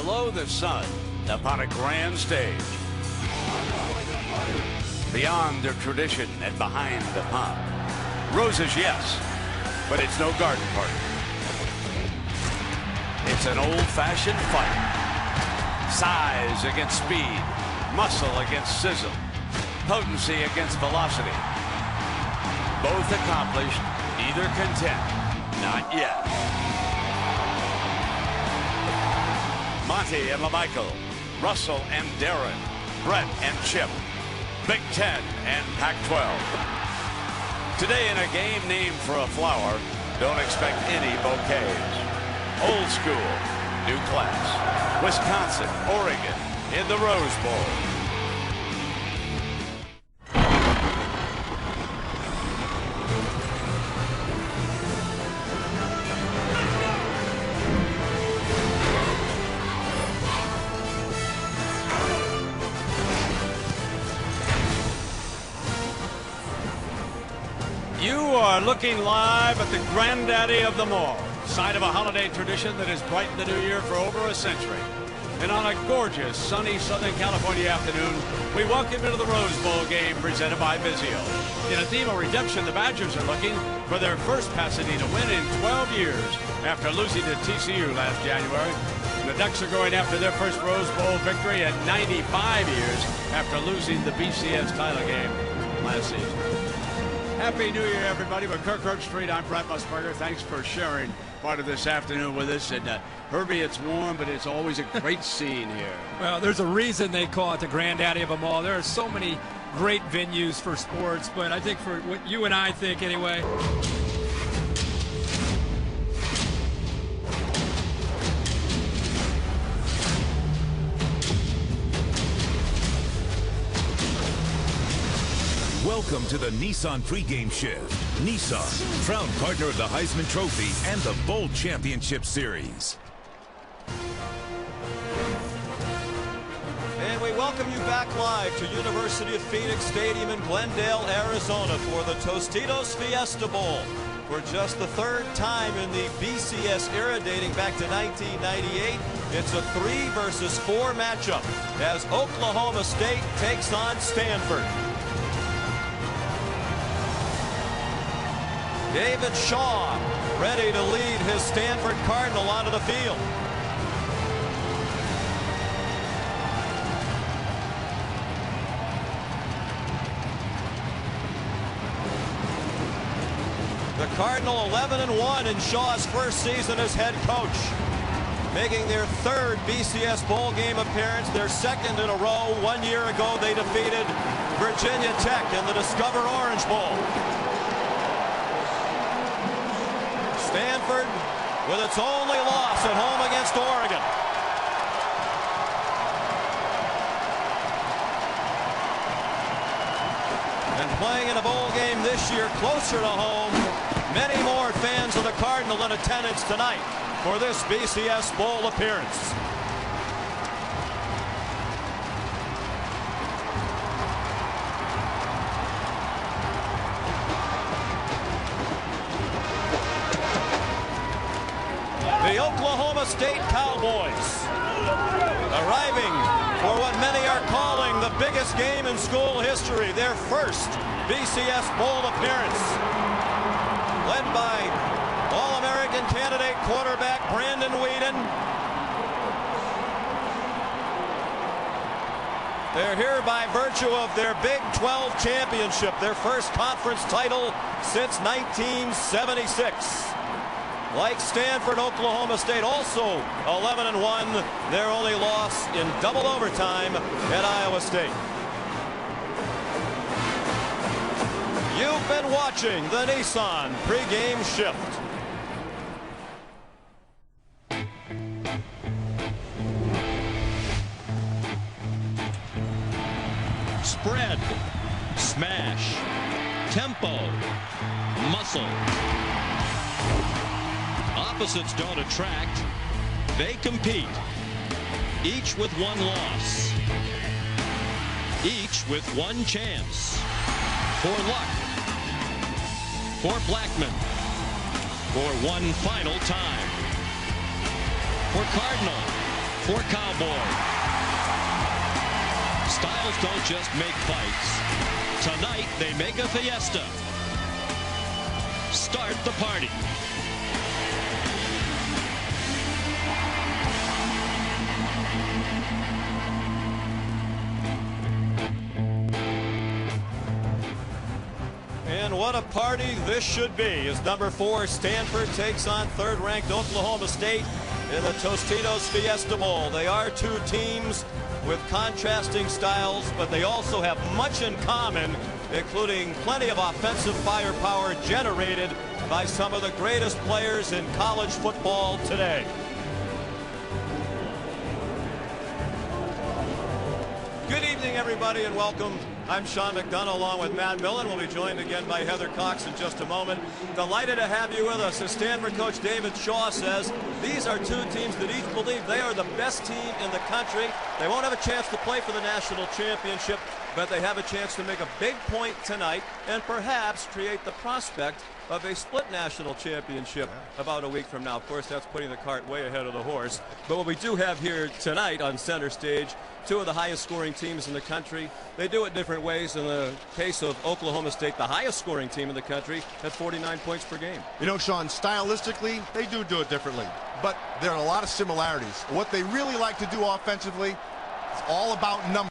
below the sun upon a grand stage. Beyond their tradition and behind the pump. Roses, yes, but it's no garden party. It's an old-fashioned fight. Size against speed, muscle against sizzle, potency against velocity. Both accomplished, neither content. Not yet. Monty and LaMichael, Russell and Darren, Brett and Chip, Big Ten and Pac-12. Today in a game named for a flower, don't expect any bouquets. Old school, new class. Wisconsin, Oregon in the Rose Bowl. You are looking live at the granddaddy of them all, sign of a holiday tradition that has brightened the new year for over a century. And on a gorgeous, sunny Southern California afternoon, we welcome you to the Rose Bowl game presented by Vizio. In a theme of redemption, the Badgers are looking for their first Pasadena win in 12 years after losing to TCU last January. The Ducks are going after their first Rose Bowl victory in 95 years after losing the BCS title game last season. Happy New Year, everybody. With Kirk Street, I'm Brett Musburger. Thanks for sharing part of this afternoon with us. And Herbie, it's warm, but it's always a great scene here. Well, there's a reason they call it the granddaddy of them all. There are so many great venues for sports, but I think for what you and I think anyway. Welcome to the Nissan pregame shift. Nissan, proud partner of the Heisman Trophy and the Bowl Championship Series. And we welcome you back live to University of Phoenix Stadium in Glendale, Arizona for the Tostitos Fiesta Bowl. For just the third time in the BCS era dating back to 1998, it's a 3 versus 4 matchup as Oklahoma State takes on Stanford. David Shaw ready to lead his Stanford Cardinal onto the field. The Cardinal 11-1 in Shaw's first season as head coach. Making their third BCS bowl game appearance, their second in a row. 1 year ago they defeated Virginia Tech in the Discover Orange Bowl. Stanford with its only loss at home against Oregon. And playing in a bowl game this year closer to home, many more fans of the Cardinal in attendance tonight for this BCS Bowl appearance. The Oklahoma State Cowboys arriving for what many are calling the biggest game in school history, their first BCS Bowl appearance. Led by All-American candidate quarterback Brandon Weeden. They're here by virtue of their Big 12 championship, their first conference title since 1976. Like Stanford, Oklahoma State also 11-1, their only loss in double overtime at Iowa State. You've been watching the Nissan pregame shift. Spread, smash, tempo, muscle. Opposites don't attract, they compete. Each with one loss. Each with one chance. For luck. For Blackman. For one final time. For Cardinal. for Cowboy. Styles don't just make fights. Tonight, they make a fiesta. Start the party. And what a party this should be as number 4 Stanford takes on third-ranked Oklahoma State in the Tostitos Fiesta Bowl. They are two teams with contrasting styles, but they also have much in common, including plenty of offensive firepower generated by some of the greatest players in college football today. Good evening, everybody, and welcome. I'm Sean McDonough along with Matt Millen. We'll be joined again by Heather Cox in just a moment. Delighted to have you with us. As Stanford coach David Shaw says, these are two teams that each believe they are the best team in the country. They won't have a chance to play for the national championship, but they have a chance to make a big point tonight and perhaps create the prospect of a split national championship about a week from now. Of course, that's putting the cart way ahead of the horse. But what we do have here tonight on center stage, two of the highest scoring teams in the country. They do it different ways. In the case of Oklahoma State, the highest scoring team in the country at 49 points per game. You know, Sean, stylistically, they do it differently. But there are a lot of similarities. What they really like to do offensively, it's all about numbers.